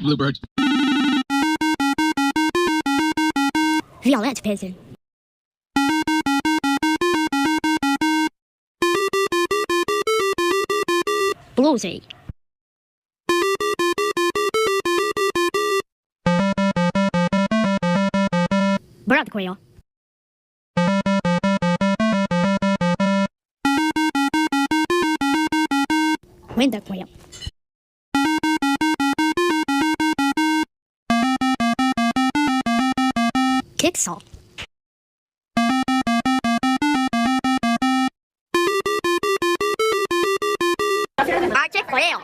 Bluebird. Violet Pigeon. Bluesy. Bird Quail. Winter Quail. Kixel. Arctic Quail.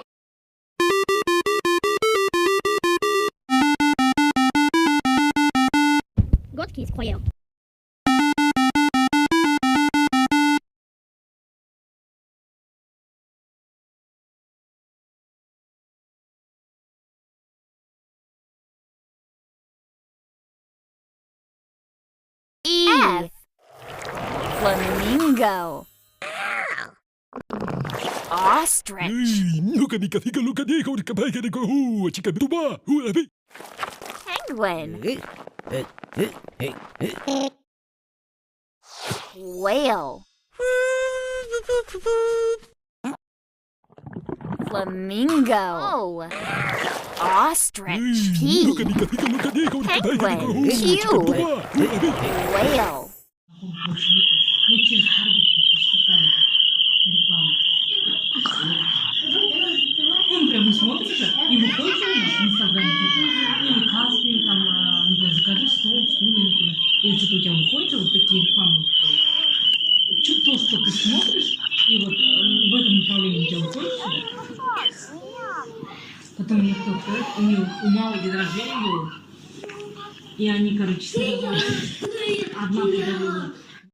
Godkey's Quail. F. Flamingo. Ostrich. Penguin. Whale. Flamingo. Ostrich. P. Penguin. Q. Whale. Мы через Харбин скакали. Реклама. Он прямо смотришь, и выходит у нас в Инстаграме, или Каспи, там, например, закажи стол, стул, например, или что-то у тебя выходит, вот такие рекламы. Что то, что ты смотришь, и вот в этом направлении у тебя выходит сюда. Потом мне кто-то, у мамы день рождения был, и они, короче, одна подарила